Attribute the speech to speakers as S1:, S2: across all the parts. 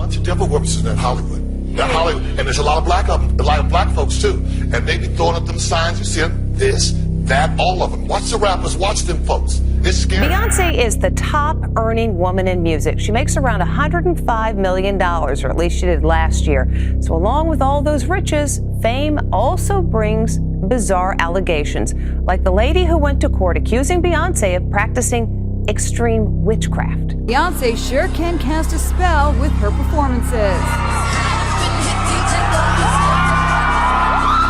S1: bunch of devil worshippers in Hollywood. And there's a lot of black folks too. And they be throwing up them signs, you see them, this, that, all of them. Watch the rappers, watch them folks. It's scary.
S2: Beyonce is the top earning woman in music. She makes around $105 million, or at least she did last year. So along with all those riches, fame also brings bizarre allegations, like the lady who went to court accusing Beyonce of practicing extreme witchcraft.
S3: Beyonce sure can cast a spell with her performances.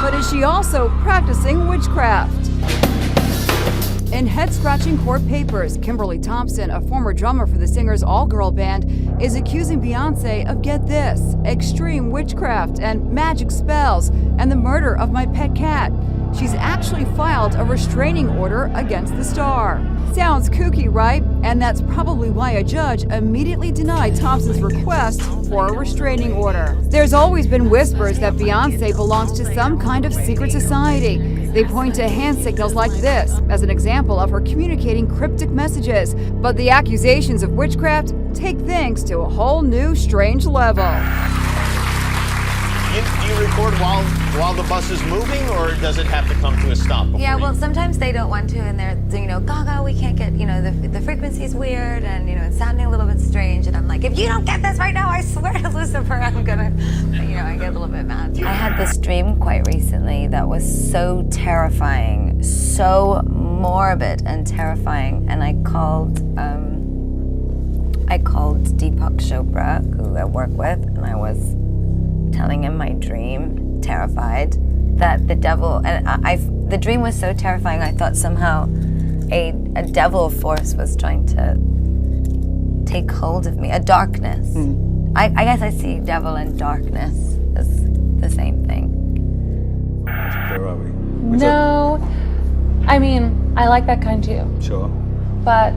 S3: But is she also practicing witchcraft? In head-scratching court papers, Kimberly Thompson, a former drummer for the singer's all-girl band, is accusing Beyonce of, get this, extreme witchcraft and magic spells and the murder of my pet cat. She's actually filed a restraining order against the star. Sounds kooky, right? And that's probably why a judge immediately denied Thompson's request for a restraining order. There's always been whispers that Beyonce belongs to some kind of secret society. They point to hand signals like this as an example of her communicating cryptic messages. But the accusations of witchcraft take things to a whole new strange level.
S4: Do you record while the bus is moving, or does it have to come to a stop?
S5: Yeah, well, sometimes they don't want to, and they're, Gaga, we can't get, the frequency's weird, and, it's sounding a little bit strange, and I'm like, if you don't get this right now, I swear to Lucifer, I'm gonna, I get a little bit mad.
S6: I had this dream quite recently that was so terrifying, so morbid and terrifying, and I called Deepak Chopra, who I work with, and I was telling him my dream, terrified, that the devil, and the dream was so terrifying, I thought somehow a devil force was trying to take hold of me, a darkness. I guess I see devil and darkness as the same thing.
S7: Where are we?
S8: No, I mean, I like that kind too.
S7: Sure.
S8: But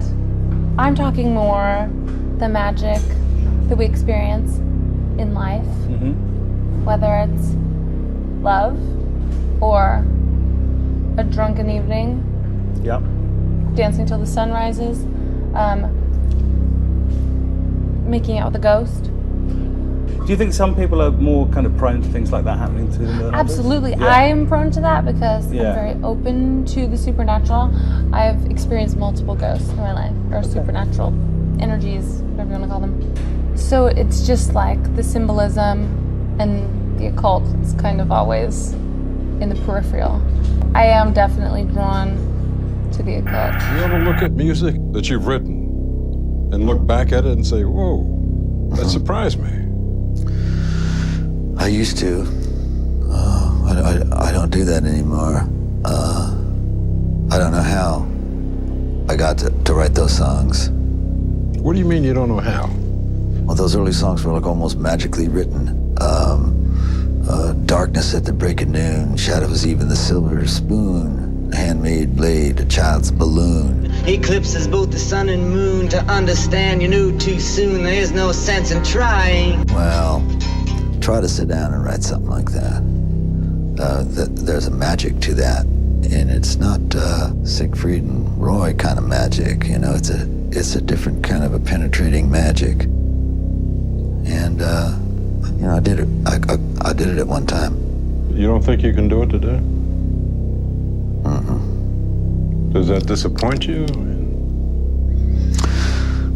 S8: I'm talking more the magic that we experience in life. Whether it's love or a drunken evening, dancing till the sun rises, making out with a ghost.
S7: Do you think some people are more kind of prone to things like that happening to them than
S8: Absolutely.
S7: others?
S8: I am prone to that because I'm very open to the supernatural. I've experienced multiple ghosts in my life, or supernatural energies, whatever you want to call them. So it's just like the symbolism and the occult is kind of always in the peripheral. I am definitely drawn to the occult.
S9: You ever look at music that you've written and look back at it and say, whoa, that surprised me?
S10: I used to. I don't do that anymore. I don't know how I got to write those songs.
S9: What do you mean you don't know how?
S10: Well, those early songs were like almost magically written. Darkness at the break of noon, shadows even the silver spoon, a handmade blade, a child's balloon.
S11: Eclipses both the sun and moon. To understand you knew too soon. There's no sense in trying.
S10: Well, try to sit down and write something like that. There's a magic to that, and it's not Siegfried and Roy kind of magic. It's a different kind of a penetrating magic. And I did it. I did it at one time.
S9: You don't think you can do it today? Does that disappoint you?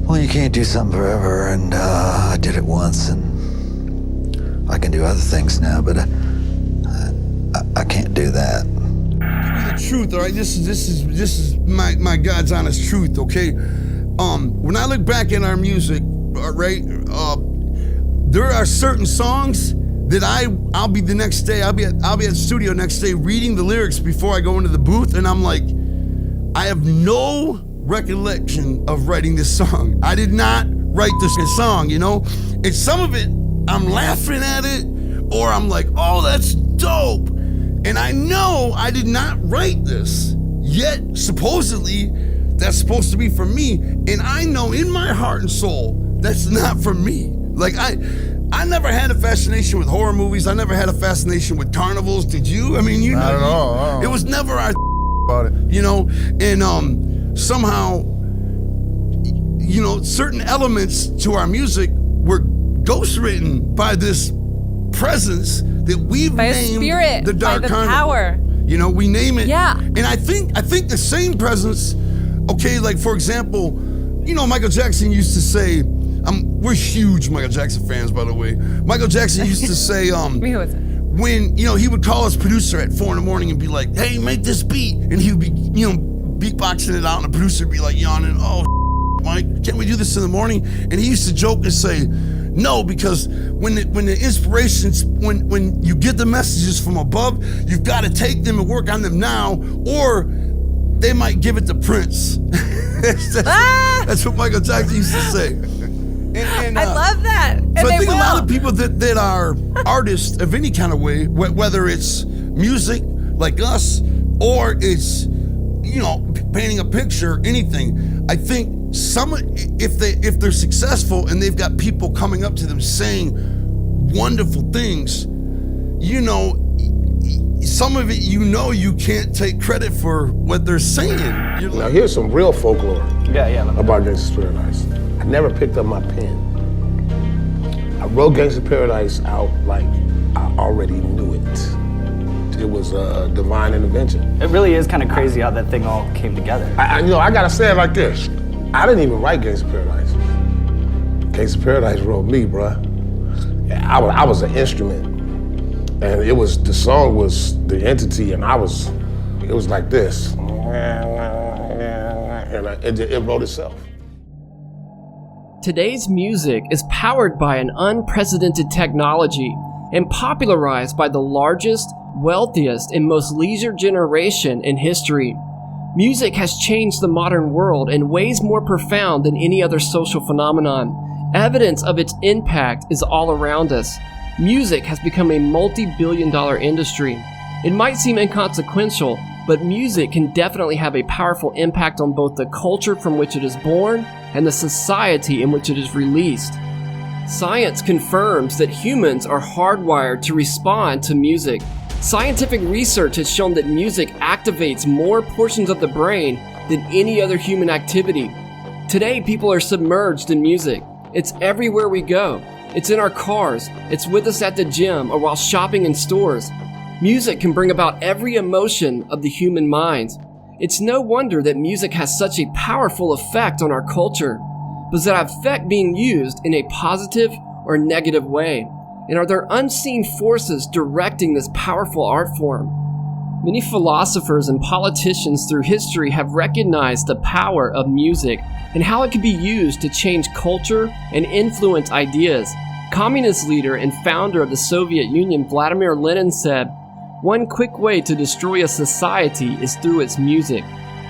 S10: Well, you can't do something forever, and I did it once, and I can do other things now, but I can't do that.
S12: Give me the truth, all right? This is my God's honest truth, okay? When I look back in our music, all right, there are certain songs that I'll be the next day, I'll be at the studio next day reading the lyrics before I go into the booth, and I'm like, I have no recollection of writing this song. I did not write this song, And some of it, I'm laughing at it, or I'm like, oh, that's dope. And I know I did not write this, yet supposedly that's supposed to be for me. And I know in my heart and soul, that's not for me. Like, I never had a fascination with horror movies. I never had a fascination with carnivals. Did you? I mean,
S9: Not at all.
S12: It was never our about it, And somehow, certain elements to our music were ghostwritten by this presence that we've
S13: by
S12: named
S13: a spirit,
S12: the Dark
S13: by the
S12: Carnival.
S13: power.
S12: You know, we name it.
S13: Yeah.
S12: And I think the same presence, okay, like for example, you know, Michael Jackson used to say, we're huge Michael Jackson fans, by the way. Michael Jackson used to say, when, you know, he would call his producer at 4 a.m. and be like, hey, make this beat. And he would be, you know, beatboxing it out, and the producer would be like yawning, oh, Mike, can't we do this in the morning? And he used to joke and say, no, because when the inspirations, when you get the messages from above, you've got to take them and work on them now, or they might give it to Prince. That's what Michael Jackson used to say. And,
S13: I love that. And
S12: so I think
S13: will.
S12: a lot of people that are artists of any kind of way, whether it's music like us, or it's, you know, painting a picture, anything, I think if they're successful and they've got people coming up to them saying wonderful things, you know, some of it, you know, you can't take credit for what they're saying.
S14: Now here's some real folklore about Gangsta's Paradise. I never picked up my pen. I wrote Gangsta's Paradise out like I already knew it. It was a divine intervention.
S15: It really is kind of crazy how that thing all came together.
S14: I gotta say it like this. I didn't even write Gangsta's Paradise. Gangsta's Paradise wrote me, bruh. I was an instrument. And the song was the entity, and it was like this. And it wrote itself.
S16: Today's music is powered by an unprecedented technology and popularized by the largest, wealthiest, and most leisured generation in history. Music has changed the modern world in ways more profound than any other social phenomenon. Evidence of its impact is all around us. Music has become a multi-billion-dollar industry. It might seem inconsequential, but music can definitely have a powerful impact on both the culture from which it is born and the society in which it is released. Science confirms that humans are hardwired to respond to music. Scientific research has shown that music activates more portions of the brain than any other human activity. Today, people are submerged in music. It's everywhere we go. It's in our cars, it's with us at the gym, or while shopping in stores. Music can bring about every emotion of the human mind. It's no wonder that music has such a powerful effect on our culture. But is that effect being used in a positive or negative way? And are there unseen forces directing this powerful art form? Many philosophers and politicians through history have recognized the power of music and how it can be used to change culture and influence ideas. Communist leader and founder of the Soviet Union, Vladimir Lenin, said, "One quick way to destroy a society is through its music."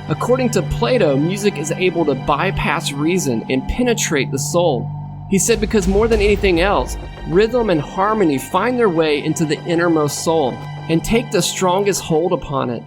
S16: According to Plato, music is able to bypass reason and penetrate the soul. He said because more than anything else, rhythm and harmony find their way into the innermost soul and take the strongest hold upon it.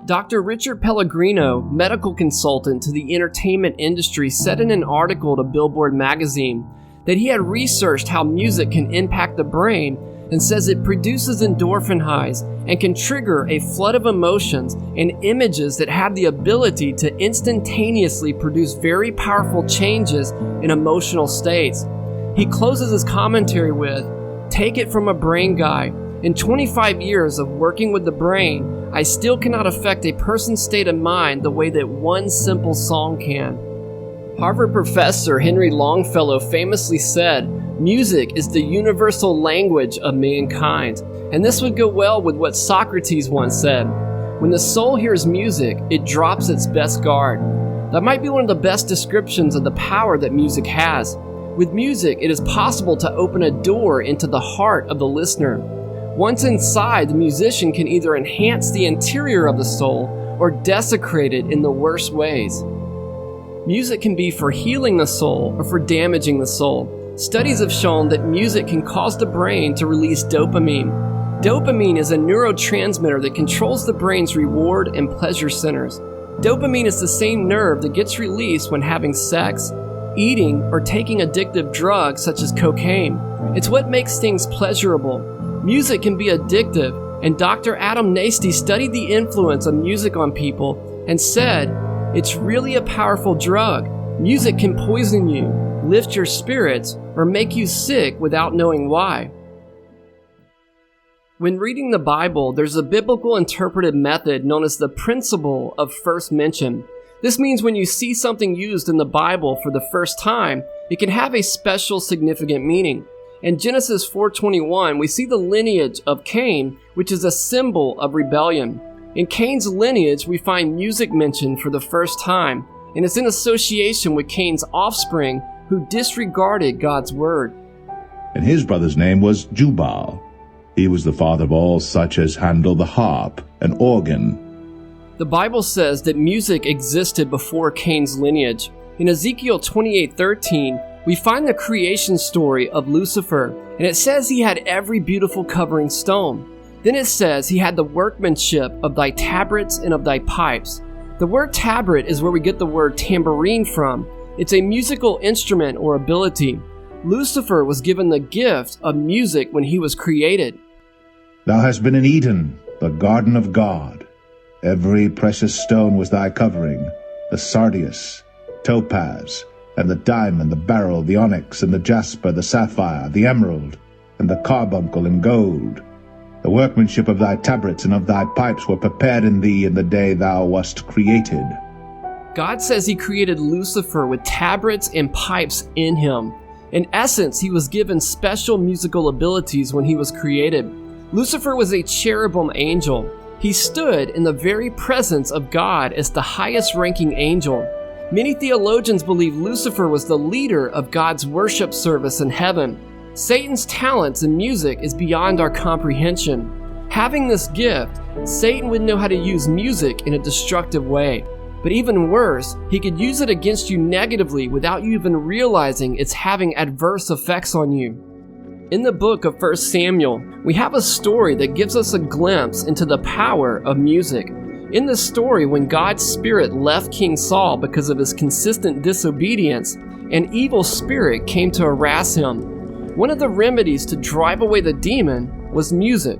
S16: Dr. Richard Pellegrino, medical consultant to the entertainment industry, said in an article to Billboard magazine that he had researched how music can impact the brain and says it produces endorphin highs and can trigger a flood of emotions and images that have the ability to instantaneously produce very powerful changes in emotional states. He closes his commentary with, "Take it from a brain guy. In 25 years of working with the brain, I still cannot affect a person's state of mind the way that one simple song can." Harvard professor Henry Longfellow famously said, "Music is the universal language of mankind." And this would go well with what Socrates once said, "When the soul hears music, it drops its best guard." That might be one of the best descriptions of the power that music has. With music, it is possible to open a door into the heart of the listener. Once inside, the musician can either enhance the interior of the soul or desecrate it in the worst ways. Music can be for healing the soul or for damaging the soul. Studies have shown that music can cause the brain to release dopamine. Dopamine is a neurotransmitter that controls the brain's reward and pleasure centers. Dopamine is the same nerve that gets released when having sex, eating, or taking addictive drugs such as cocaine. It's what makes things pleasurable. Music can be addictive, and Dr. Adam Nasty studied the influence of music on people and said, "It's really a powerful drug. Music can poison you. lift your spirits, or make you sick without knowing why. When reading the Bible, there's a biblical interpretive method known as the principle of first mention. This means when you see something used in the Bible for the first time, it can have a special significant meaning. In Genesis 4:21, we see the lineage of Cain, which is a symbol of rebellion. In Cain's lineage, we find music mentioned for the first time, and it's in association with Cain's offspring who disregarded God's word.
S17: And his brother's name was Jubal. He was the father of all such as handle the harp and organ.
S16: The Bible says that music existed before Cain's lineage. In Ezekiel 28:13, we find the creation story of Lucifer, and it says he had every beautiful covering stone. Then it says he had the workmanship of thy tabrets and of thy pipes. The word tabret is where we get the word tambourine from. It's a musical instrument or ability. Lucifer was given the gift of music when he was created.
S17: Thou hast been in Eden, the garden of God. Every precious stone was thy covering, the sardius, topaz, and the diamond, the beryl, the onyx, and the jasper, the sapphire, the emerald, and the carbuncle, and gold. The workmanship of thy tabrets and of thy pipes were prepared in thee in the day thou wast created.
S16: God says he created Lucifer with tabrets and pipes in him. In essence, he was given special musical abilities when he was created. Lucifer was a cherubim angel. He stood in the very presence of God as the highest ranking angel. Many theologians believe Lucifer was the leader of God's worship service in heaven. Satan's talents in music is beyond our comprehension. Having this gift, Satan would know how to use music in a destructive way. But even worse, he could use it against you negatively without you even realizing it's having adverse effects on you. In the book of 1 Samuel, we have a story that gives us a glimpse into the power of music. In this story, when God's spirit left King Saul because of his consistent disobedience, an evil spirit came to harass him. One of the remedies to drive away the demon was music.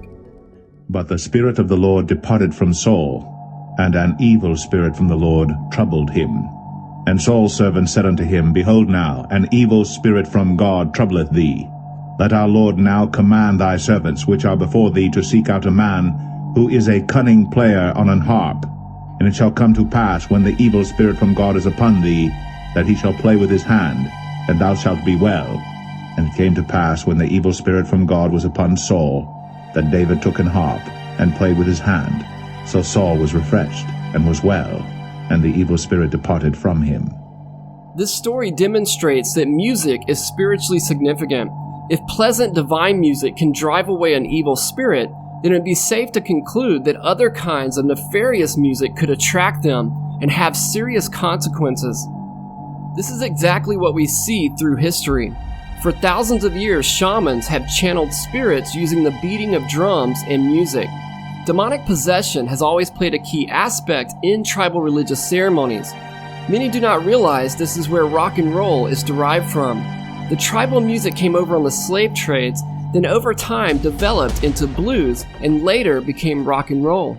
S17: But the Spirit of the Lord departed from Saul, and an evil spirit from the Lord troubled him. And Saul's servant said unto him, Behold now, an evil spirit from God troubleth thee. Let our Lord now command thy servants which are before thee to seek out a man who is a cunning player on an harp. And it shall come to pass, when the evil spirit from God is upon thee, that he shall play with his hand, and thou shalt be well. And it came to pass, when the evil spirit from God was upon Saul, that David took an harp, and played with his hand. So Saul was refreshed, and was well, and the evil spirit departed from him.
S16: This story demonstrates that music is spiritually significant. If pleasant divine music can drive away an evil spirit, then it would be safe to conclude that other kinds of nefarious music could attract them and have serious consequences. This is exactly what we see through history. For thousands of years, shamans have channeled spirits using the beating of drums and music. Demonic possession has always played a key aspect in tribal religious ceremonies. Many do not realize this is where rock and roll is derived from. The tribal music came over on the slave trades, then over time developed into blues and later became rock and roll.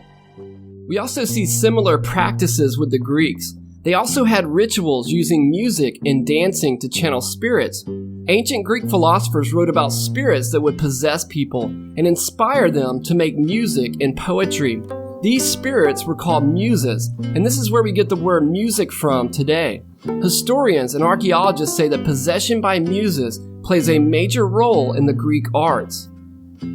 S16: We also see similar practices with the Greeks. They also had rituals using music and dancing to channel spirits. Ancient Greek philosophers wrote about spirits that would possess people and inspire them to make music and poetry. These spirits were called muses, and this is where we get the word music from today. Historians and archaeologists say that possession by muses plays a major role in the Greek arts.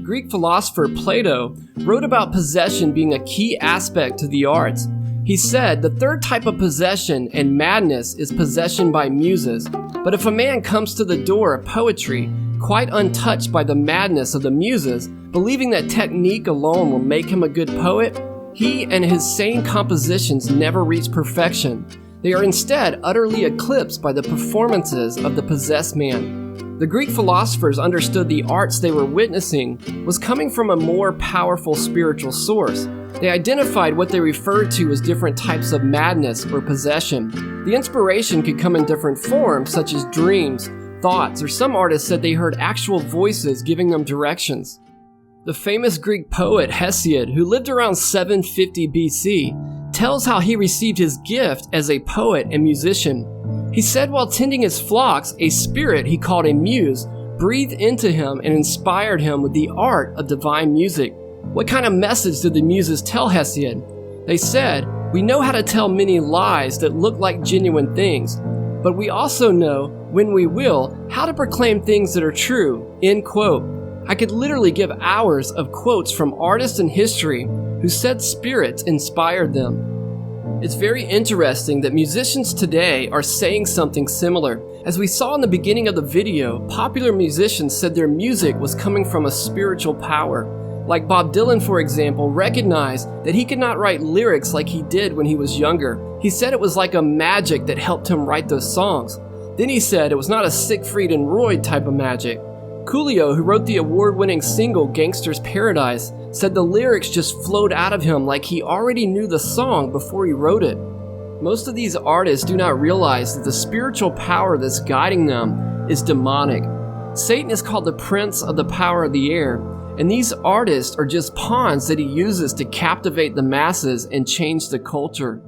S16: Greek philosopher Plato wrote about possession being a key aspect to the arts. He said the third type of possession and madness is possession by muses. But if a man comes to the door of poetry, quite untouched by the madness of the muses, believing that technique alone will make him a good poet, he and his sane compositions never reach perfection. They are instead utterly eclipsed by the performances of the possessed man. The Greek philosophers understood the arts they were witnessing was coming from a more powerful spiritual source. They identified what they referred to as different types of madness or possession. The inspiration could come in different forms, such as dreams, thoughts, or some artists said they heard actual voices giving them directions. The famous Greek poet Hesiod, who lived around 750 BC, tells how he received his gift as a poet and musician. He said while tending his flocks, a spirit he called a muse breathed into him and inspired him with the art of divine music. What kind of message did the muses tell Hesiod? They said, "We know how to tell many lies that look like genuine things, but we also know, when we will, how to proclaim things that are true." End quote. I could literally give hours of quotes from artists in history who said spirits inspired them. It's very interesting that musicians today are saying something similar. As we saw in the beginning of the video, popular musicians said their music was coming from a spiritual power. Like Bob Dylan, for example, recognized that he could not write lyrics like he did when he was younger. He said it was like a magic that helped him write those songs. Then he said it was not a Siegfried and Roy type of magic. Coolio, who wrote the award-winning single Gangster's Paradise, said the lyrics just flowed out of him like he already knew the song before he wrote it. Most of these artists do not realize that the spiritual power that's guiding them is demonic. Satan is called the prince of the power of the air, and these artists are just pawns that he uses to captivate the masses and change the culture.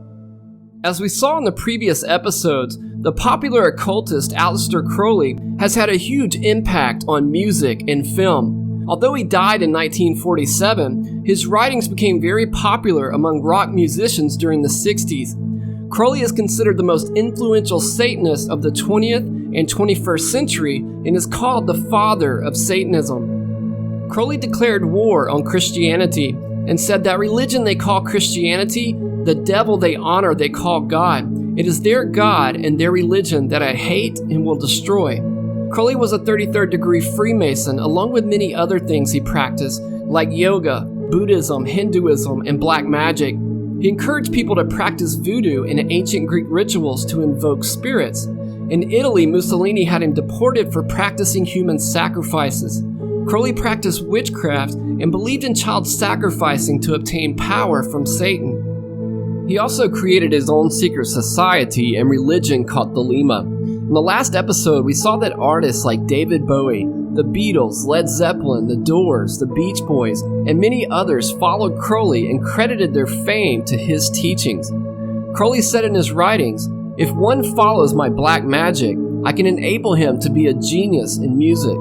S16: As we saw in the previous episodes, the popular occultist Aleister Crowley has had a huge impact on music and film. Although he died in 1947, his writings became very popular among rock musicians during the 60s. Crowley is considered the most influential Satanist of the 20th and 21st century and is called the father of Satanism. Crowley declared war on Christianity and said that religion they call Christianity, the devil they honor they call God. It is their God and their religion that I hate and will destroy. Crowley was a 33rd degree Freemason, along with many other things he practiced, like yoga, Buddhism, Hinduism, and black magic. He encouraged people to practice voodoo and ancient Greek rituals to invoke spirits. In Italy, Mussolini had him deported for practicing human sacrifices. Crowley practiced witchcraft and believed in child sacrificing to obtain power from Satan. He also created his own secret society and religion called Thelema. In the last episode, we saw that artists like David Bowie, the Beatles, Led Zeppelin, The Doors, the Beach Boys, and many others followed Crowley and credited their fame to his teachings. Crowley said in his writings, "If one follows my black magic, I can enable him to be a genius in music."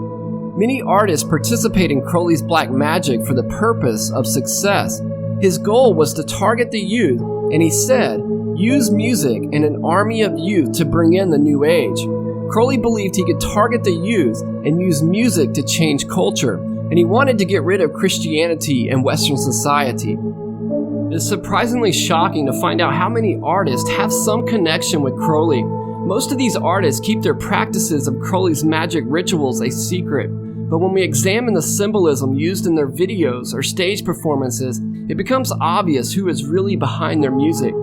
S16: Many artists participate in Crowley's black magic for the purpose of success. His goal was to target the youth, and he said, "Use music and an army of youth to bring in the new age." Crowley believed he could target the youth and use music to change culture, and he wanted to get rid of Christianity and Western society. It is surprisingly shocking to find out how many artists have some connection with Crowley. Most of these artists keep their practices of Crowley's magic rituals a secret, but when we examine the symbolism used in their videos or stage performances, it becomes obvious who is really behind their music.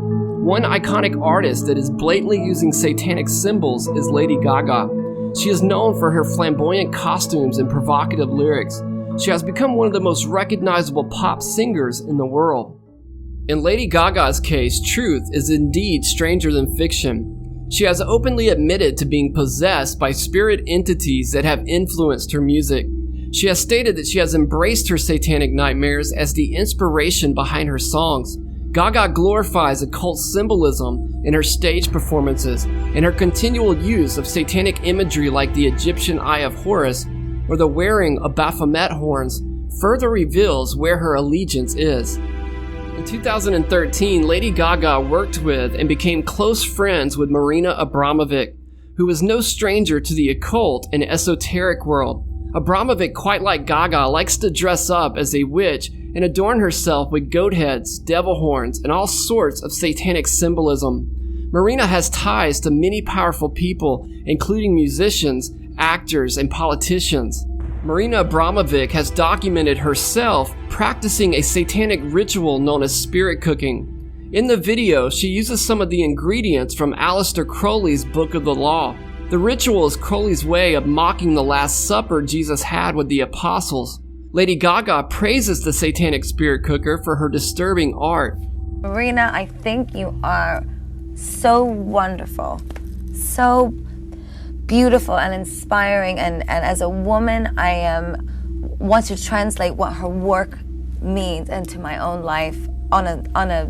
S16: One iconic artist that is blatantly using satanic symbols is Lady Gaga. She is known for her flamboyant costumes and provocative lyrics. She has become one of the most recognizable pop singers in the world. In Lady Gaga's case, truth is indeed stranger than fiction. She has openly admitted to being possessed by spirit entities that have influenced her music. She has stated that she has embraced her satanic nightmares as the inspiration behind her songs. Gaga glorifies occult symbolism in her stage performances, and her continual use of satanic imagery like the Egyptian Eye of Horus or the wearing of Baphomet horns further reveals where her allegiance is. In 2013, Lady Gaga worked with and became close friends with Marina Abramovic, who is no stranger to the occult and esoteric world. Abramovic, quite like Gaga, likes to dress up as a witch and adorn herself with goat heads, devil horns, and all sorts of satanic symbolism. Marina has ties to many powerful people, including musicians, actors, and politicians. Marina Abramovic has documented herself practicing a satanic ritual known as spirit cooking. In the video, she uses some of the ingredients from Aleister Crowley's Book of the Law. The ritual is Crowley's way of mocking the Last Supper Jesus had with the apostles. Lady Gaga praises the satanic spirit cooker for her disturbing art.
S6: Marina, I think you are so wonderful, so beautiful and inspiring, and as a woman, I want to translate what her work means into my own life on a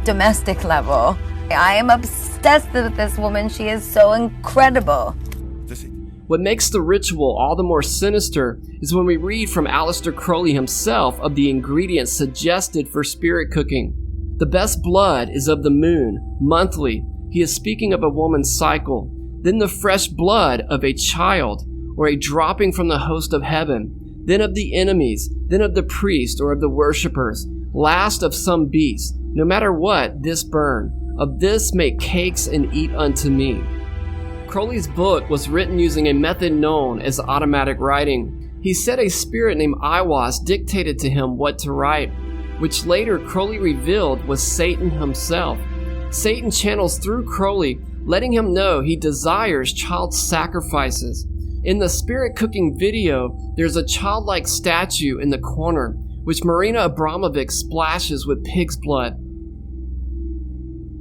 S6: domestic level. I am obsessed with this woman. She is so incredible.
S16: What makes the ritual all the more sinister is when we read from Aleister Crowley himself of the ingredients suggested for spirit cooking. The best blood is of the moon, monthly. He is speaking of a woman's cycle. Then the fresh blood of a child, or a dropping from the host of heaven. Then of the enemies, then of the priest or of the worshippers. Last of some beast. No matter what, this burn. Of this make cakes and eat unto me. Crowley's book was written using a method known as automatic writing. He said a spirit named Aiwass dictated to him what to write, which later Crowley revealed was Satan himself. Satan channels through Crowley, letting him know he desires child sacrifices. In the spirit cooking video, there's a childlike statue in the corner, which Marina Abramovic splashes with pig's blood.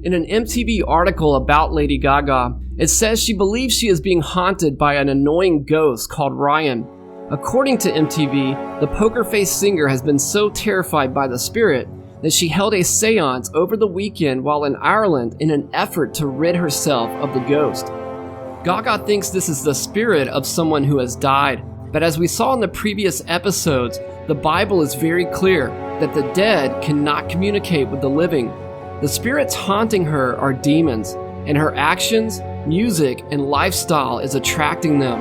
S16: In an MTV article about Lady Gaga, it says she believes she is being haunted by an annoying ghost called Ryan. According to MTV, the poker-faced singer has been so terrified by the spirit that she held a seance over the weekend while in Ireland in an effort to rid herself of the ghost. Gaga thinks this is the spirit of someone who has died, but as we saw in the previous episodes, the Bible is very clear that the dead cannot communicate with the living. The spirits haunting her are demons, and her actions, music, and lifestyle is attracting them.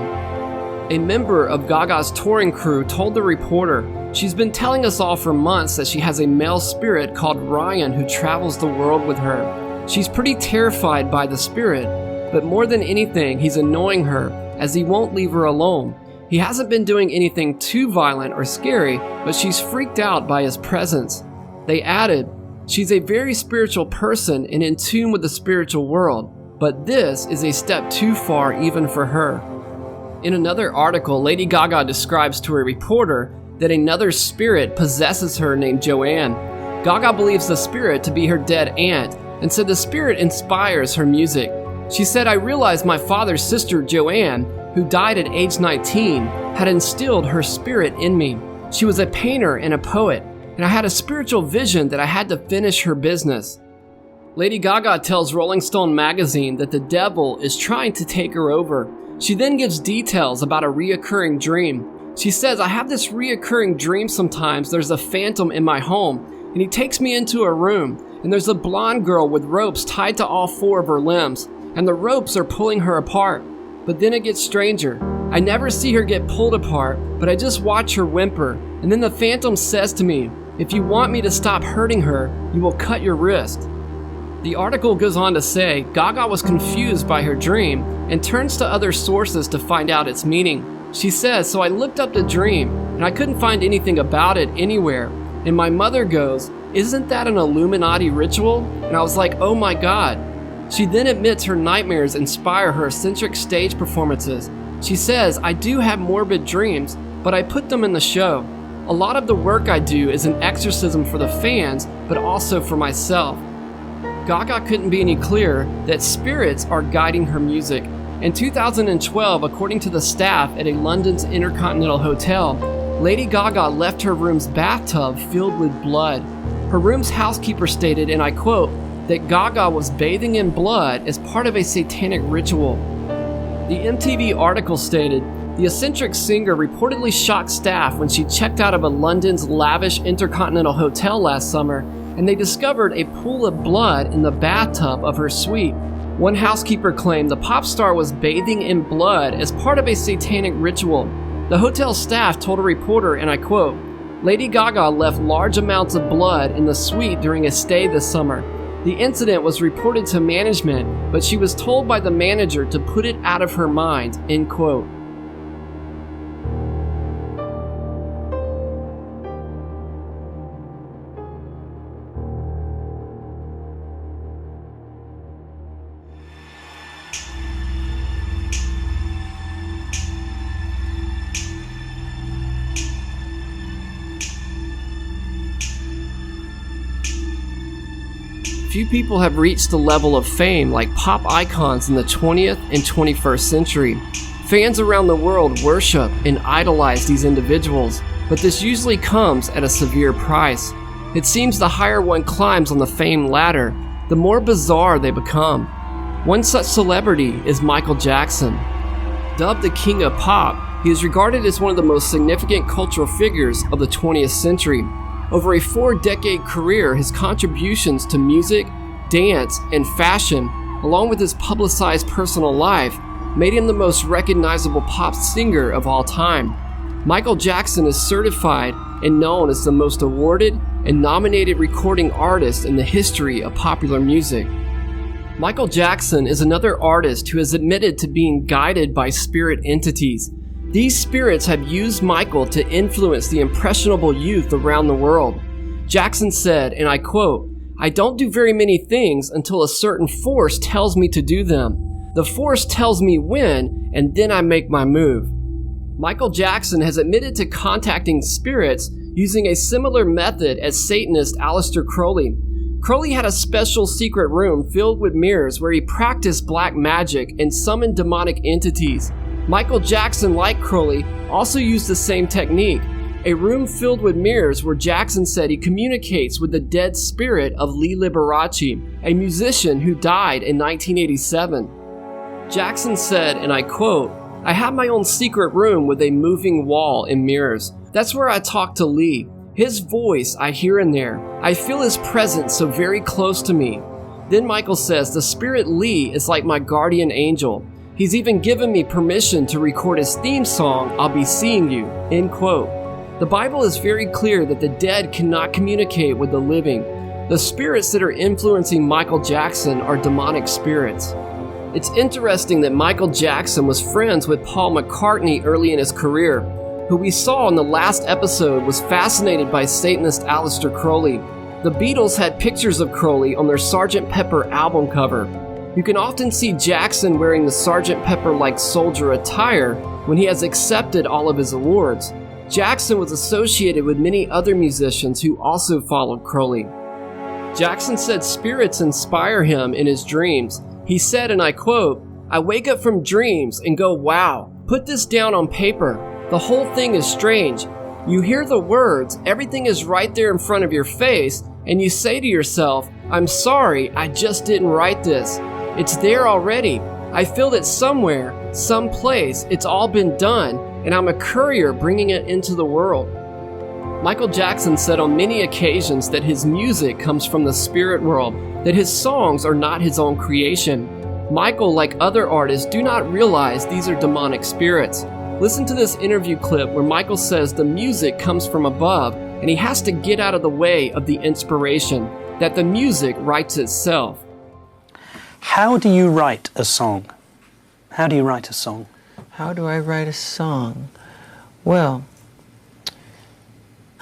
S16: A member of Gaga's touring crew told the reporter, "She's been telling us all for months that she has a male spirit called Ryan who travels the world with her. She's pretty terrified by the spirit, but more than anything, he's annoying her as he won't leave her alone. He hasn't been doing anything too violent or scary, but she's freaked out by his presence." They added, "She's a very spiritual person and in tune with the spiritual world, but this is a step too far even for her." In another article, Lady Gaga describes to a reporter that another spirit possesses her named Joanne. Gaga believes the spirit to be her dead aunt and said the spirit inspires her music. She said, "I realized my father's sister Joanne, who died at age 19, had instilled her spirit in me. She was a painter and a poet, and I had a spiritual vision that I had to finish her business." Lady Gaga tells Rolling Stone magazine that the devil is trying to take her over. She then gives details about a reoccurring dream. She says, "I have this reoccurring dream sometimes. There's a phantom in my home, and he takes me into a room, and there's a blonde girl with ropes tied to all four of her limbs, and the ropes are pulling her apart. But then it gets stranger. I never see her get pulled apart, but I just watch her whimper, and then the phantom says to me, 'If you want me to stop hurting her, you will cut your wrist.'" The article goes on to say Gaga was confused by her dream and turns to other sources to find out its meaning. She says, "So I looked up the dream and I couldn't find anything about it anywhere. And my mother goes, 'Isn't that an Illuminati ritual?' And I was like, 'Oh my God.' She then admits her nightmares inspire her eccentric stage performances. She says, 'I do have morbid dreams, but I put them in the show. A lot of the work I do is an exorcism for the fans, but also for myself.'" Gaga couldn't be any clearer that spirits are guiding her music. In 2012, according to the staff at a London's Intercontinental Hotel, Lady Gaga left her room's bathtub filled with blood. Her room's housekeeper stated, and I quote, that Gaga was bathing in blood as part of a satanic ritual. The MTV article stated, "The eccentric singer reportedly shocked staff when she checked out of a London's lavish Intercontinental Hotel last summer, and they discovered a pool of blood in the bathtub of her suite. One housekeeper claimed the pop star was bathing in blood as part of a satanic ritual. The hotel staff told a reporter, and I quote, "Lady Gaga left large amounts of blood in the suite during a stay this summer. The incident was reported to management, but she was told by the manager to put it out of her mind," end quote. Few people have reached the level of fame like pop icons in the 20th and 21st century. Fans around the world worship and idolize these individuals, but this usually comes at a severe price. It seems the higher one climbs on the fame ladder, the more bizarre they become. One such celebrity is Michael Jackson. Dubbed the King of Pop, he is regarded as one of the most significant cultural figures of the 20th century. Over a 4-decade career, his contributions to music, dance, and fashion, along with his publicized personal life, made him the most recognizable pop singer of all time. Michael Jackson is certified and known as the most awarded and nominated recording artist in the history of popular music. Michael Jackson is another artist who has admitted to being guided by spirit entities. These spirits have used Michael to influence the impressionable youth around the world. Jackson said, and I quote, "I don't do very many things until a certain force tells me to do them. The force tells me when, and then I make my move." Michael Jackson has admitted to contacting spirits using a similar method as Satanist Aleister Crowley. Crowley had a special secret room filled with mirrors where he practiced black magic and summoned demonic entities. Michael Jackson, like Crowley, also used the same technique. A room filled with mirrors where Jackson said he communicates with the dead spirit of Lee Liberace, a musician who died in 1987. Jackson said, and I quote, "I have my own secret room with a moving wall and mirrors. That's where I talk to Lee. His voice I hear in there. I feel his presence so very close to me." Then Michael says, "The spirit Lee is like my guardian angel. He's even given me permission to record his theme song, 'I'll Be Seeing You,'" end quote. The Bible is very clear that the dead cannot communicate with the living. The spirits that are influencing Michael Jackson are demonic spirits. It's interesting that Michael Jackson was friends with Paul McCartney early in his career, who we saw in the last episode was fascinated by Satanist Aleister Crowley. The Beatles had pictures of Crowley on their Sgt. Pepper album cover. You can often see Jackson wearing the Sgt. Pepper-like soldier attire when he has accepted all of his awards. Jackson was associated with many other musicians who also followed Crowley. Jackson said spirits inspire him in his dreams. He said, and I quote, "I wake up from dreams and go, wow, put this down on paper. The whole thing is strange. You hear the words, everything is right there in front of your face, and you say to yourself, I'm sorry, I just didn't write this. It's there already. I feel that somewhere, someplace, it's all been done, and I'm a courier bringing it into the world." Michael Jackson said on many occasions that his music comes from the spirit world, that his songs are not his own creation. Michael, like other artists, do not realize these are demonic spirits. Listen to this interview clip where Michael says the music comes from above and he has to get out of the way of the inspiration, that the music writes itself.
S18: How do you write a song? How do you write a song?
S19: How do I write a song? Well,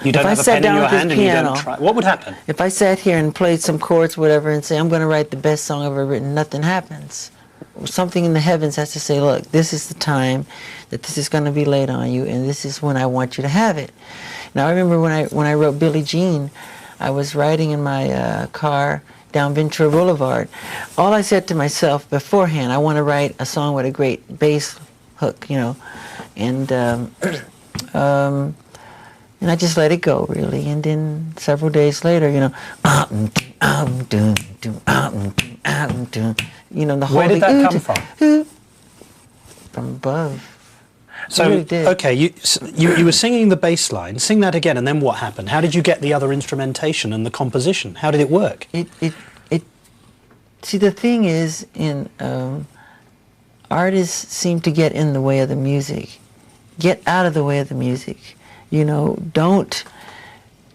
S18: you don't have a pen in your hand and you don't try. What would happen?
S19: If I sat here and played some chords, whatever, and say, I'm going to write the best song I've ever written, nothing happens. Something in the heavens has to say, look, this is the time that this is going to be laid on you, and this is when I want you to have it. Now, I remember when I wrote Billie Jean, I was riding in my car down Ventura Boulevard. All I said to myself beforehand, I want to write a song with a great bass hook, you know, and I just let it go, really. And then several days later, you know, you know, the whole
S18: Where did that come from?
S19: From above.
S18: So,
S19: really did.
S18: Okay, you were singing the bass line. Sing that again, and then what happened? How did you get the other instrumentation and the composition? How did it work?
S19: See, the thing is, artists seem to get in the way of the music. Get out of the way of the music. You know, don't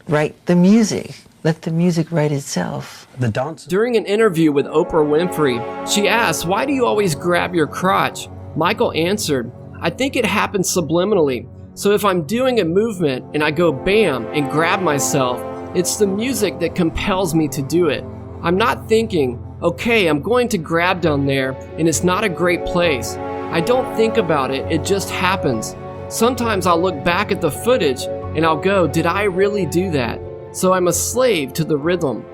S19: write the music. Let the music write itself.
S18: The dance.
S16: During an interview with Oprah Winfrey, she asked, "Why do you always grab your crotch?" Michael answered, "I think it happens subliminally. So if I'm doing a movement and I go bam and grab myself, it's the music that compels me to do it. I'm not thinking, okay, I'm going to grab down there and it's not a great place. I don't think about it, it just happens. Sometimes I'll look back at the footage and I'll go, did I really do that? So I'm a slave to the rhythm."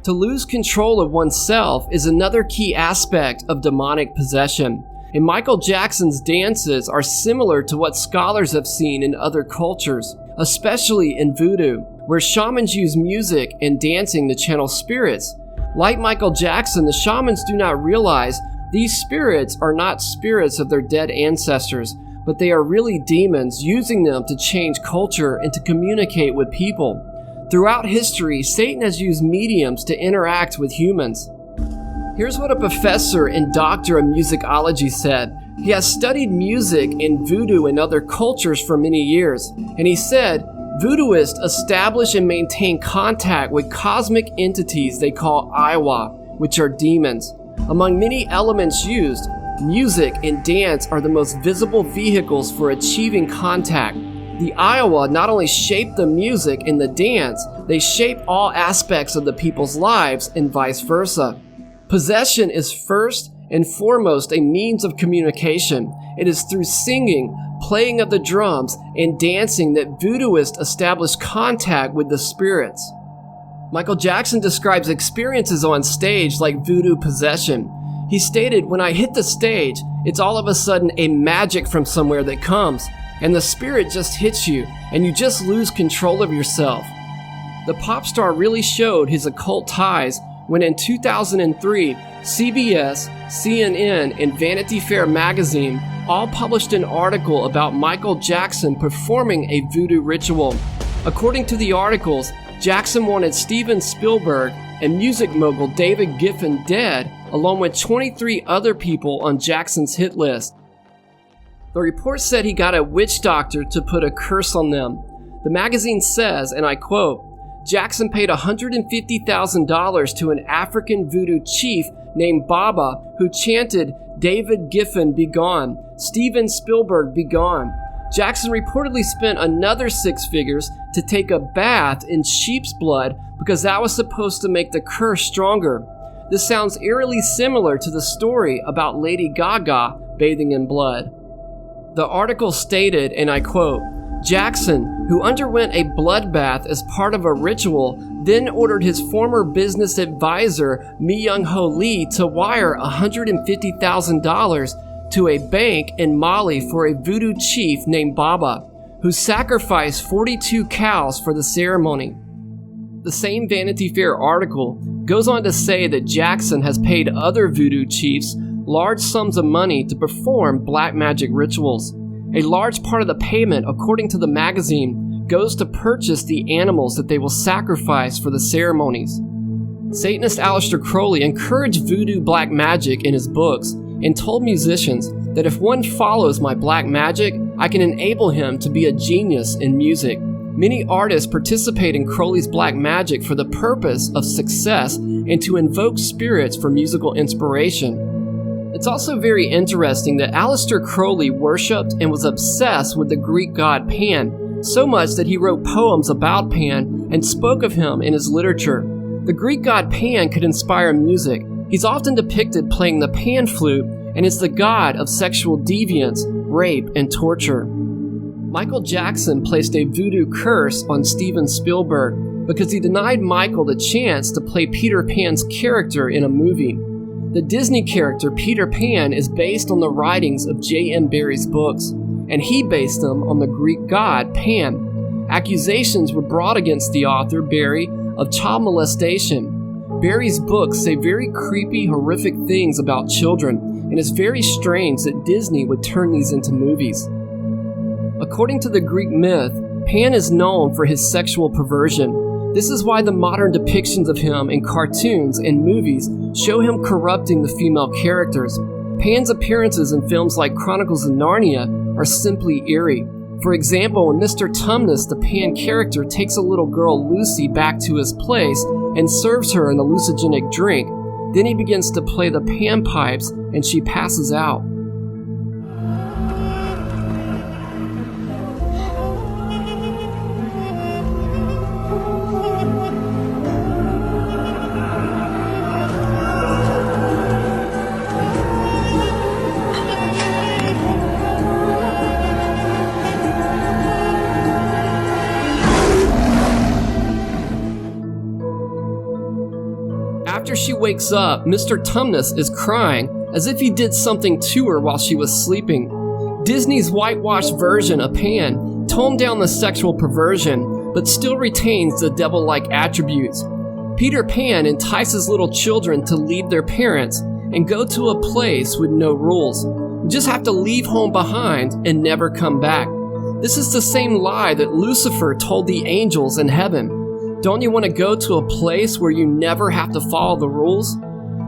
S16: To lose control of oneself is another key aspect of demonic possession. And Michael Jackson's dances are similar to what scholars have seen in other cultures, especially in voodoo, where shamans use music and dancing to channel spirits. Like Michael Jackson, the shamans do not realize these spirits are not spirits of their dead ancestors, but they are really demons using them to change culture and to communicate with people. Throughout history, Satan has used mediums to interact with humans. Here's what a professor and doctor of musicology said. He has studied music and voodoo in other cultures for many years, and he said, Voodooists establish and maintain contact with cosmic entities they call Aiwa, which are demons. Among many elements used, music and dance are the most visible vehicles for achieving contact. The Iowa not only shape the music and the dance, they shape all aspects of the people's lives and vice versa. Possession is first and foremost a means of communication. It is through singing, playing of the drums, and dancing that voodooists establish contact with the spirits. Michael Jackson describes experiences on stage like voodoo possession. He stated, when I hit the stage, it's all of a sudden a magic from somewhere that comes, and the spirit just hits you, and you just lose control of yourself. The pop star really showed his occult ties when in 2003, CBS, CNN, and Vanity Fair magazine all published an article about Michael Jackson performing a voodoo ritual. According to the articles, Jackson wanted Steven Spielberg and music mogul David Giffen dead, along with 23 other people on Jackson's hit list. The report said he got a witch doctor to put a curse on them. The magazine says, and I quote, Jackson paid $150,000 to an African voodoo chief named Baba who chanted, David Giffen be gone, Steven Spielberg be gone. Jackson reportedly spent another 6 figures to take a bath in sheep's blood because that was supposed to make the curse stronger. This sounds eerily similar to the story about Lady Gaga bathing in blood. The article stated, and I quote, Jackson, who underwent a bloodbath as part of a ritual, then ordered his former business advisor, Mi-Young-Ho Lee, to wire $150,000 to a bank in Mali for a voodoo chief named Baba, who sacrificed 42 cows for the ceremony. The same Vanity Fair article goes on to say that Jackson has paid other voodoo chiefs large sums of money to perform black magic rituals. A large part of the payment, according to the magazine, goes to purchase the animals that they will sacrifice for the ceremonies. Satanist Aleister Crowley encouraged voodoo black magic in his books and told musicians that if one follows my black magic, I can enable him to be a genius in music. Many artists participate in Crowley's black magic for the purpose of success and to invoke spirits for musical inspiration. It's also very interesting that Aleister Crowley worshipped and was obsessed with the Greek god Pan, so much that he wrote poems about Pan and spoke of him in his literature. The Greek god Pan could inspire music. He's often depicted playing the pan flute and is the god of sexual deviance, rape, and torture. Michael Jackson placed a voodoo curse on Steven Spielberg because he denied Michael the chance to play Peter Pan's character in a movie. The Disney character Peter Pan is based on the writings of J.M. Barrie's books, and he based them on the Greek god Pan. Accusations were brought against the author, Barrie, of child molestation. Barrie's books say very creepy, horrific things about children, and it's very strange that Disney would turn these into movies. According to the Greek myth, Pan is known for his sexual perversion. This is why the modern depictions of him in cartoons and movies show him corrupting the female characters. Pan's appearances in films like Chronicles of Narnia are simply eerie. For example, when Mr. Tumnus, the Pan character, takes a little girl Lucy back to his place and serves her an hallucinogenic drink, then he begins to play the Pan pipes and she passes out. After she wakes up, Mr. Tumnus is crying as if he did something to her while she was sleeping. Disney's whitewashed version of Pan toned down the sexual perversion, but still retains the devil-like attributes. Peter Pan entices little children to leave their parents and go to a place with no rules. You just have to leave home behind and never come back. This is the same lie that Lucifer told the angels in heaven. Don't you want to go to a place where you never have to follow the rules?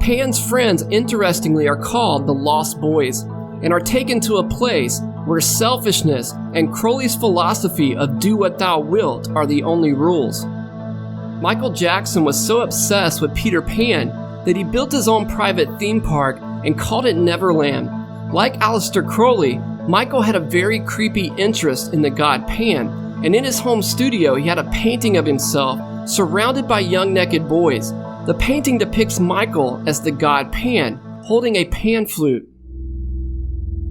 S16: Pan's friends, interestingly, are called the Lost Boys and are taken to a place where selfishness and Crowley's philosophy of do what thou wilt are the only rules. Michael Jackson was so obsessed with Peter Pan that he built his own private theme park and called it Neverland. Like Aleister Crowley, Michael had a very creepy interest in the god Pan, and in his home studio he had a painting of himself surrounded by young naked boys. The painting depicts Michael as the god Pan, holding a pan flute.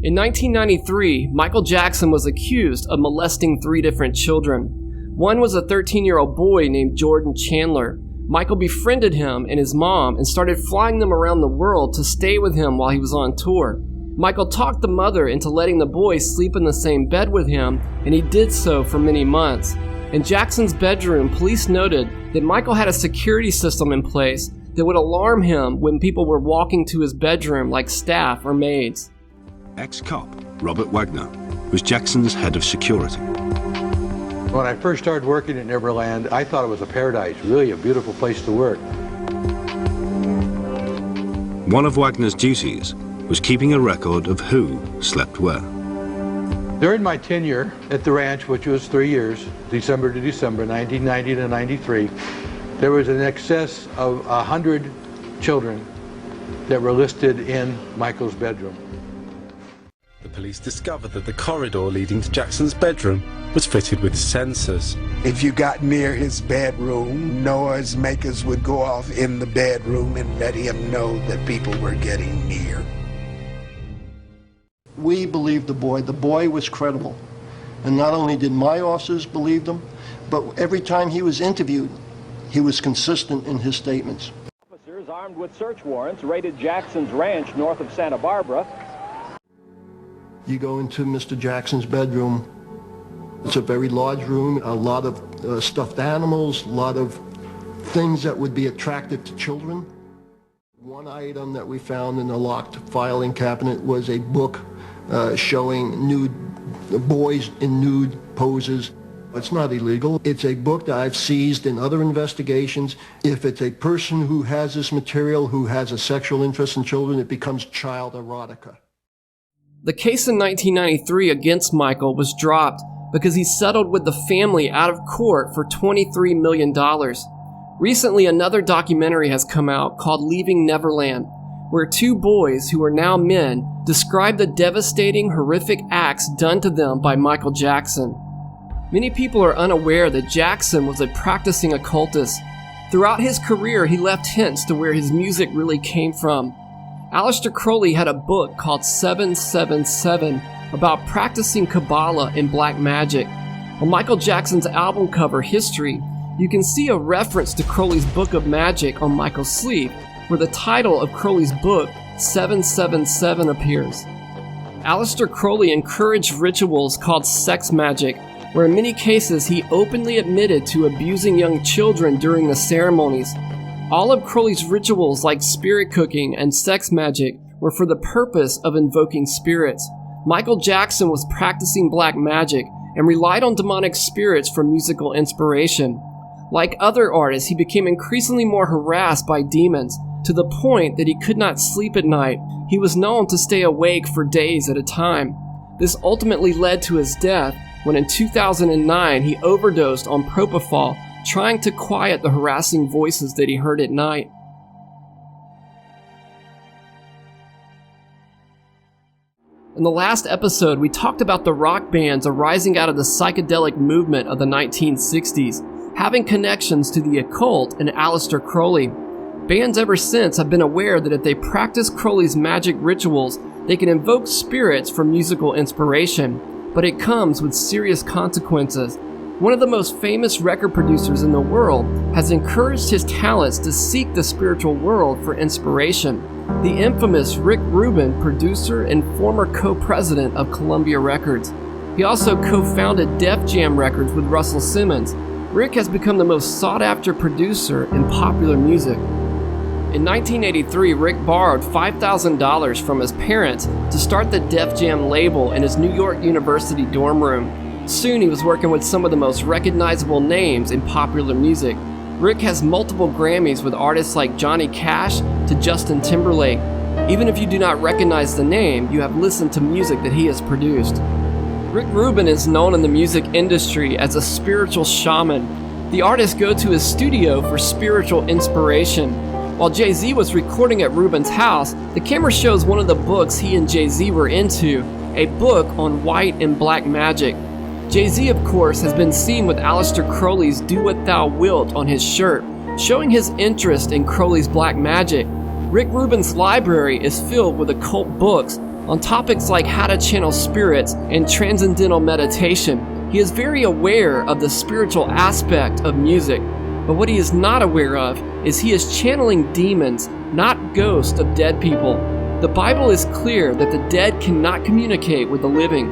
S16: In 1993, Michael Jackson was accused of molesting 3 different children. One was a 13-year-old boy named Jordan Chandler. Michael befriended him and his mom and started flying them around the world to stay with him while he was on tour. Michael talked the mother into letting the boy sleep in the same bed with him, and he did so for many months. In Jackson's bedroom, police noted that Michael had a security system in place that would alarm him when people were walking to his bedroom, like staff or maids.
S20: Ex-cop Robert Wagner was Jackson's head of security.
S21: When I first started working at Neverland, I thought it was a paradise, really a beautiful place to work.
S20: One of Wagner's duties was keeping a record of who slept where.
S21: During my tenure at the ranch, which was 3 years, December to December, 1990 to 93, there was in excess of 100 children that were listed in Michael's bedroom.
S22: The police discovered that the corridor leading to Jackson's bedroom was fitted with sensors.
S23: If you got near his bedroom, noise makers would go off in the bedroom and let him know that people were getting near.
S24: We believed the boy. The boy was credible. And not only did my officers believe him, but every time he was interviewed, he was consistent in his statements.
S25: Officers armed with search warrants raided Jackson's ranch north of Santa Barbara.
S24: You go into Mr. Jackson's bedroom. It's a very large room, a lot of stuffed animals, a lot of things that would be attractive to children. One item that we found in the locked filing cabinet was a book showing nude boys in nude poses. It's not illegal. It's a book that I've seized in other investigations. If it's a person who has this material, who has a sexual interest in children, it becomes child erotica.
S16: The case in 1993 against Michael was dropped because he settled with the family out of court for $23 million. Recently, another documentary has come out called Leaving Neverland, where 2 boys who are now men describe the devastating, horrific acts done to them by Michael Jackson. Many people are unaware that Jackson was a practicing occultist. Throughout his career, he left hints to where his music really came from. Aleister Crowley had a book called 777 about practicing Kabbalah and black magic. On Michael Jackson's album cover, History, you can see a reference to Crowley's Book of Magic on Michael's sleeve, where the title of Crowley's book, 777, appears. Aleister Crowley encouraged rituals called sex magic, where in many cases he openly admitted to abusing young children during the ceremonies. All of Crowley's rituals, like spirit cooking and sex magic, were for the purpose of invoking spirits. Michael Jackson was practicing black magic and relied on demonic spirits for musical inspiration. Like other artists, he became increasingly more harassed by demons, to the point that he could not sleep at night. He was known to stay awake for days at a time. This ultimately led to his death when in 2009 he overdosed on propofol, trying to quiet the harassing voices that he heard at night. In the last episode, we talked about the rock bands arising out of the psychedelic movement of the 1960s, having connections to the occult and Aleister Crowley. Bands ever since have been aware that if they practice Crowley's magic rituals, they can invoke spirits for musical inspiration, but it comes with serious consequences. One of the most famous record producers in the world has encouraged his talents to seek the spiritual world for inspiration. The infamous Rick Rubin, producer and former co-president of Columbia Records. He also co-founded Def Jam Records with Russell Simmons. Rick has become the most sought-after producer in popular music. In 1983, Rick borrowed $5,000 from his parents to start the Def Jam label in his New York University dorm room. Soon he was working with some of the most recognizable names in popular music. Rick has multiple Grammys with artists like Johnny Cash to Justin Timberlake. Even if you do not recognize the name, you have listened to music that he has produced. Rick Rubin is known in the music industry as a spiritual shaman. The artists go to his studio for spiritual inspiration. While Jay-Z was recording at Rubin's house, the camera shows one of the books he and Jay-Z were into, a book on white and black magic. Jay-Z, of course, has been seen with Aleister Crowley's Do What Thou Wilt on his shirt, showing his interest in Crowley's black magic. Rick Rubin's library is filled with occult books on topics like how to channel spirits and transcendental meditation. He is very aware of the spiritual aspect of music, but what he is not aware of is he is channeling demons, not ghosts of dead people. The Bible is clear that the dead cannot communicate with the living.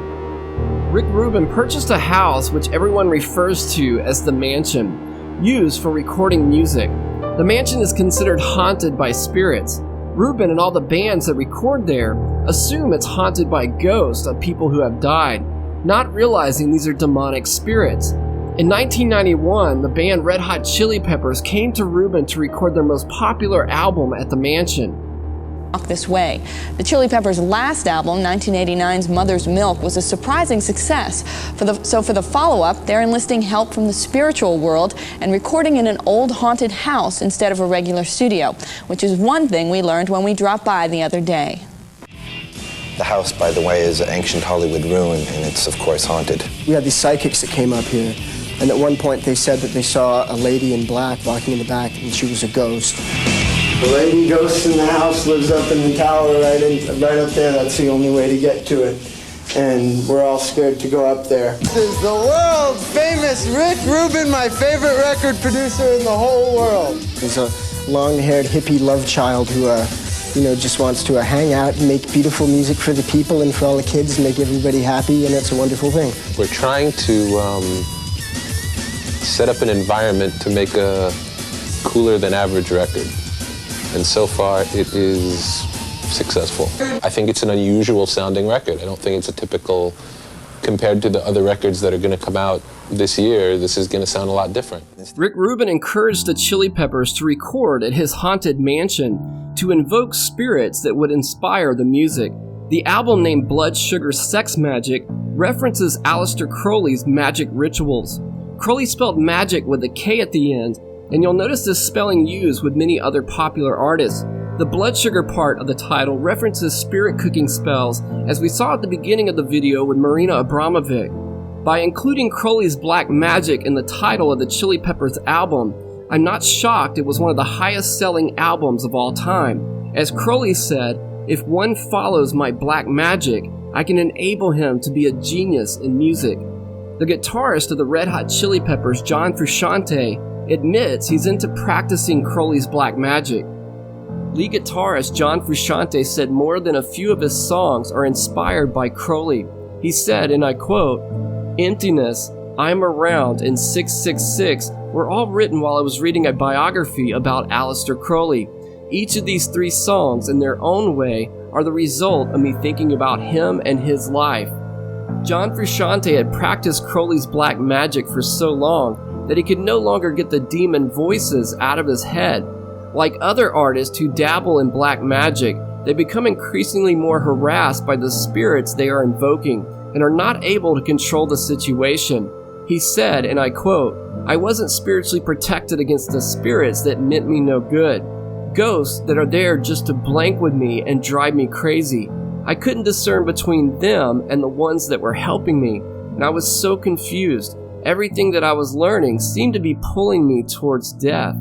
S16: Rick Rubin purchased a house which everyone refers to as the mansion, used for recording music. The mansion is considered haunted by spirits. Rubin and all the bands that record there assume it's haunted by ghosts of people who have died, not realizing these are demonic spirits. In 1991, the band Red Hot Chili Peppers came to Rubin to record their most popular album at the mansion.
S1: This way. The Chili Peppers' last album, 1989's Mother's Milk, was a surprising success. So for the follow-up, they're enlisting help from the spiritual world and recording in an old haunted house instead of a regular studio, which is one thing we learned when we dropped by the other day.
S2: The house, by the way, is an ancient Hollywood ruin, and it's, of course, haunted.
S3: We had these psychics that came up here, and at one point they said that they saw a lady in black walking in the back, and she was a ghost. The lady ghost in the house lives up in the tower right up there. That's the only way to get to it. And we're all scared to go up there. This is the world famous Rick Rubin, my favorite record producer in the whole world. He's a long-haired hippie love child who just wants to hang out and make beautiful music for the people and for all the kids and make everybody happy, and it's a wonderful thing.
S4: We're trying to set up an environment to make a cooler than average record. And so far, it is successful. I think it's an unusual sounding record. I don't think it's a typical, compared to the other records that are going to come out this year, this is going to sound a lot different.
S16: Rick Rubin encouraged the Chili Peppers to record at his haunted mansion to invoke spirits that would inspire the music. The album named Blood Sugar Sex Magic references Aleister Crowley's magic rituals. Crowley spelled magic with a K at the end, and you'll notice this spelling used with many other popular artists. The blood sugar part of the title references spirit cooking spells, as we saw at the beginning of the video with Marina Abramovic. By including Crowley's black magic in the title of the Chili Peppers album, I'm not shocked it was one of the highest selling albums of all time. As Crowley said, if one follows my black magic, I can enable him to be a genius in music. The guitarist of the Red Hot Chili Peppers, John Frusciante, admits he's into practicing Crowley's black magic. Lead guitarist John Frusciante said more than a few of his songs are inspired by Crowley. He said, and I quote, "Emptiness, I'm Around, and 666 were all written while I was reading a biography about Aleister Crowley. Each of these three songs, in their own way, are the result of me thinking about him and his life." John Frusciante had practiced Crowley's black magic for so long that he could no longer get the demon voices out of his head. Like other artists who dabble in black magic, they become increasingly more harassed by the spirits they are invoking and are not able to control the situation. He said, and I quote, "I wasn't spiritually protected against the spirits that meant me no good. Ghosts that are there just to blank with me and drive me crazy. I couldn't discern between them and the ones that were helping me, and I was so confused. Everything that I was learning seemed to be pulling me towards death."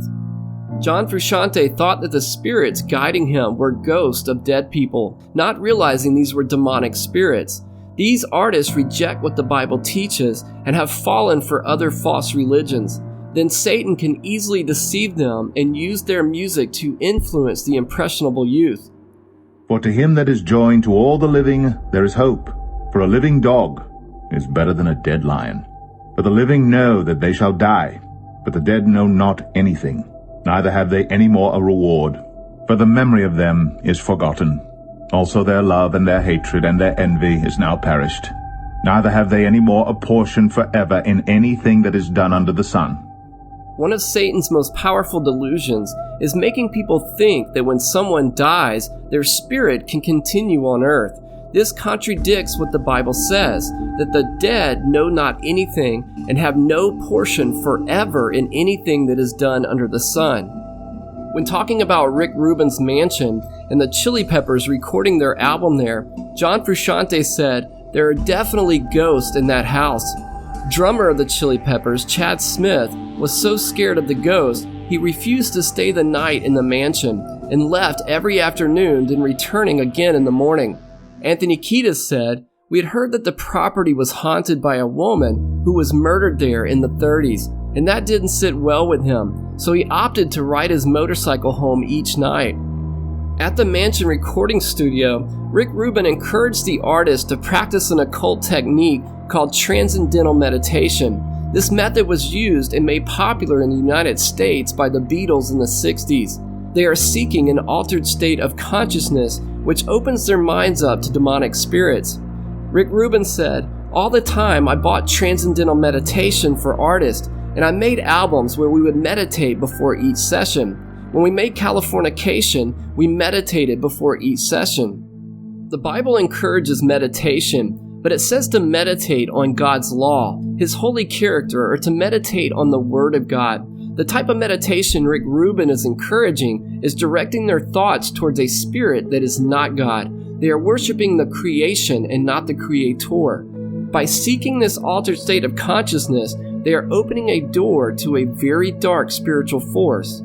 S16: John Frusciante thought that the spirits guiding him were ghosts of dead people, not realizing these were demonic spirits. These artists reject what the Bible teaches and have fallen for other false religions. Then Satan can easily deceive them and use their music to influence the impressionable youth.
S17: For to him that is joined to all the living there is hope. For a living dog is better than a dead lion. For the living know that they shall die, but the dead know not anything, neither have they any more a reward. For the memory of them is forgotten. Also their love and their hatred and their envy is now perished. Neither have they any more a portion forever in anything that is done under the sun.
S16: One of Satan's most powerful delusions is making people think that when someone dies, their spirit can continue on earth. This contradicts what the Bible says, that the dead know not anything and have no portion forever in anything that is done under the sun. When talking about Rick Rubin's mansion and the Chili Peppers recording their album there, John Frusciante said, "There are definitely ghosts in that house." Drummer of the Chili Peppers, Chad Smith, was so scared of the ghost, he refused to stay the night in the mansion and left every afternoon, then returning again in the morning. Anthony Kiedis said, "We had heard that the property was haunted by a woman who was murdered there in the 30s, and that didn't sit well with him, so he opted to ride his motorcycle home each night." At the mansion recording studio, Rick Rubin encouraged the artist to practice an occult technique called transcendental meditation. This method was used and made popular in the United States by the Beatles in the 60s. They are seeking an altered state of consciousness which opens their minds up to demonic spirits. Rick Rubin said, "All the time I bought transcendental meditation for artists, and I made albums where we would meditate before each session. When we made Californication, we meditated before each session." The Bible encourages meditation, but it says to meditate on God's law, His holy character, or to meditate on the Word of God. The type of meditation Rick Rubin is encouraging is directing their thoughts towards a spirit that is not God. They are worshiping the creation and not the Creator. By seeking this altered state of consciousness, they are opening a door to a very dark spiritual force.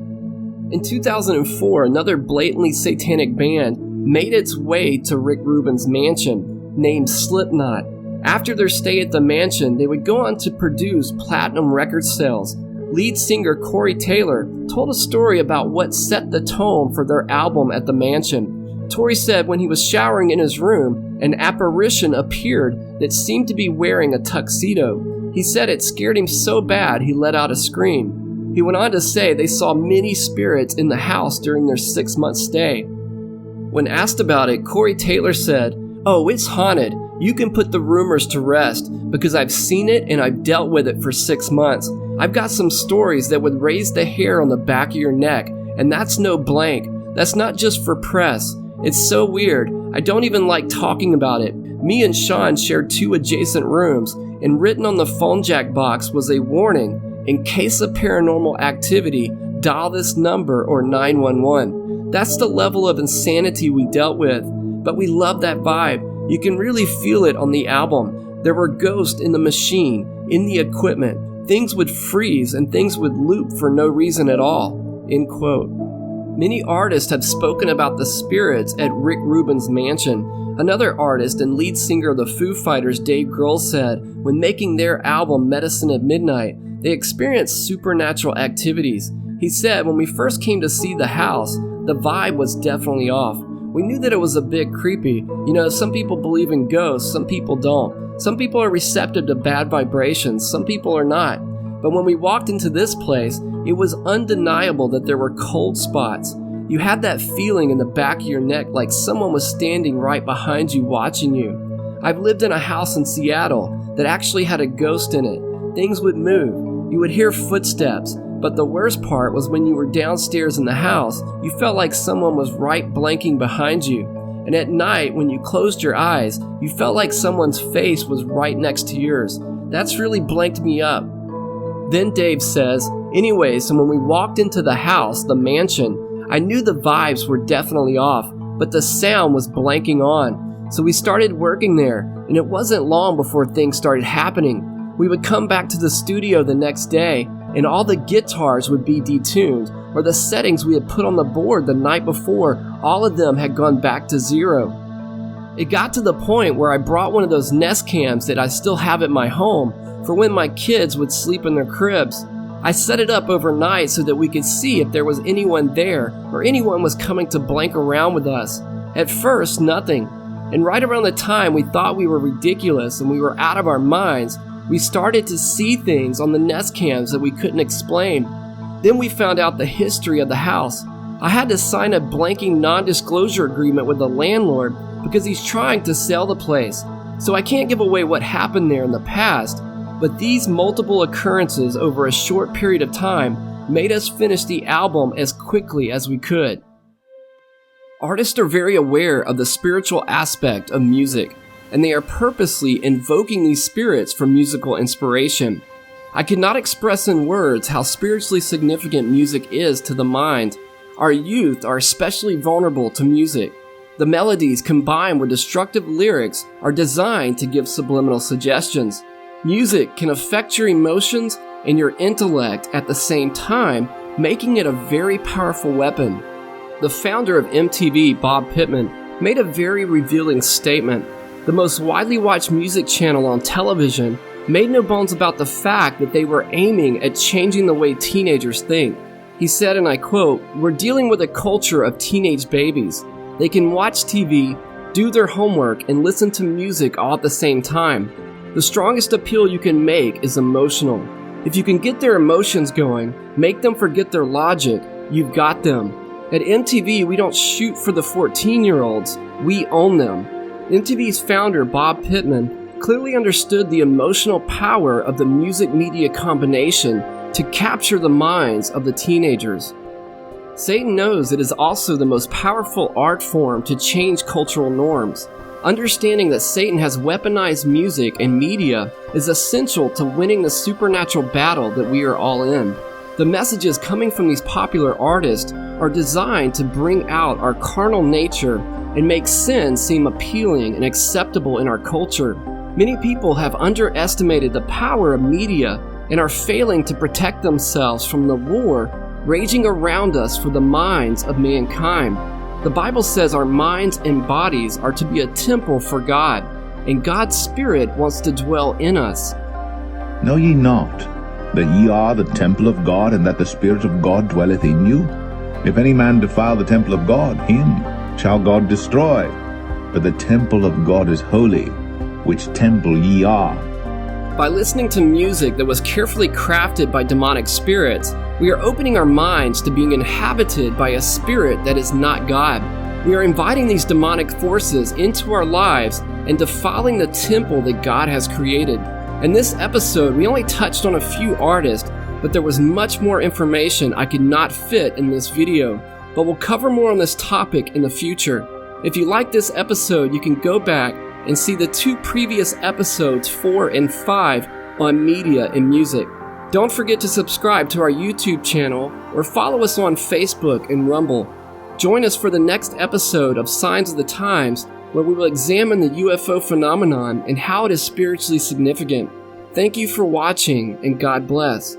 S16: In 2004, another blatantly satanic band made its way to Rick Rubin's mansion, named Slipknot. After their stay at the mansion, they would go on to produce platinum record sales. Lead singer Corey Taylor told a story about what set the tone for their album at the mansion. Corey said when he was showering in his room, an apparition appeared that seemed to be wearing a tuxedo. He said it scared him so bad he let out a scream. He went on to say they saw many spirits in the house during their 6-month stay. When asked about it, Corey Taylor said, "Oh, it's haunted. You can put the rumors to rest because I've seen it and I've dealt with it for 6 months. I've got some stories that would raise the hair on the back of your neck, and that's no blank. That's not just for press. It's so weird. I don't even like talking about it. Me and Sean shared 2 adjacent rooms, and written on the phone jack box was a warning, in case of paranormal activity, dial this number or 911. That's the level of insanity we dealt with, but we love that vibe. You can really feel it on the album. There were ghosts in the machine, in the equipment. Things would freeze and things would loop for no reason at all." End quote. Many artists have spoken about the spirits at Rick Rubin's mansion. Another artist and lead singer of the Foo Fighters, Dave Grohl, said when making their album Medicine at Midnight, they experienced supernatural activities. He said, "When we first came to see the house, the vibe was definitely off. We knew that it was a bit creepy. You know, some people believe in ghosts, some people don't. Some people are receptive to bad vibrations, some people are not. But when we walked into this place, it was undeniable that there were cold spots. You had that feeling in the back of your neck like someone was standing right behind you watching you. I've lived in a house in Seattle that actually had a ghost in it. Things would move. You would hear footsteps. But the worst part was when you were downstairs in the house, you felt like someone was right blanking behind you. And at night, when you closed your eyes, you felt like someone's face was right next to yours. That's really blanked me up." Then Dave says, "Anyway, so when we walked into the house, the mansion, I knew the vibes were definitely off, but the sound was blanking on. So we started working there, and it wasn't long before things started happening. We would come back to the studio the next day, and all the guitars would be detuned, or the settings we had put on the board the night before, all of them had gone back to 0. It got to the point where I brought one of those Nest cams that I still have at my home for when my kids would sleep in their cribs. I set it up overnight so that we could see if there was anyone there or anyone was coming to blank around with us. At first, nothing. And right around the time we thought we were ridiculous and we were out of our minds, We started to see things on the Nest cams that we couldn't explain. Then we found out the history of the house. I had to sign a blanking non-disclosure agreement with the landlord because he's trying to sell the place. So I can't give away what happened there in the past, but these multiple occurrences over a short period of time made us finish the album as quickly as we could. Artists are very aware of the spiritual aspect of music, and they are purposely invoking these spirits for musical inspiration. I could not express in words how spiritually significant music is to the mind. Our youth are especially vulnerable to music. The melodies combined with destructive lyrics are designed to give subliminal suggestions. Music can affect your emotions and your intellect at the same time, making it a very powerful weapon. The founder of MTV, Bob Pittman, made a very revealing statement. The most widely watched music channel on television made no bones about the fact that they were aiming at changing the way teenagers think. He said, and I quote, "We're dealing with a culture of teenage babies. They can watch TV, do their homework, and listen to music all at the same time. The strongest appeal you can make is emotional. If you can get their emotions going, make them forget their logic, you've got them. At MTV, we don't shoot for the 14-year-olds, we own them." MTV's founder, Bob Pittman, clearly understood the emotional power of the music media combination to capture the minds of the teenagers. Satan knows it is also the most powerful art form to change cultural norms. Understanding that Satan has weaponized music and media is essential to winning the supernatural battle that we are all in. The messages coming from these popular artists are designed to bring out our carnal nature and make sin seem appealing and acceptable in our culture. Many people have underestimated the power of media and are failing to protect themselves from the war raging around us for the minds of mankind. The Bible says our minds and bodies are to be a temple for God, and God's Spirit wants to dwell in us.
S17: Know ye not that ye are the temple of God, and that the Spirit of God dwelleth in you? If any man defile the temple of God, him shall God destroy. But the temple of God is holy, which temple ye are.
S16: By listening to music that was carefully crafted by demonic spirits, we are opening our minds to being inhabited by a spirit that is not God. We are inviting these demonic forces into our lives and defiling the temple that God has created. In this episode, we only touched on a few artists, but there was much more information I could not fit in this video. But we'll cover more on this topic in the future. If you like this episode, you can go back and see the 2 previous episodes, 4 and 5, on media and music. Don't forget to subscribe to our YouTube channel or follow us on Facebook and Rumble. Join us for the next episode of Signs of the Times, where we will examine the UFO phenomenon and how it is spiritually significant. Thank you for watching, and God bless.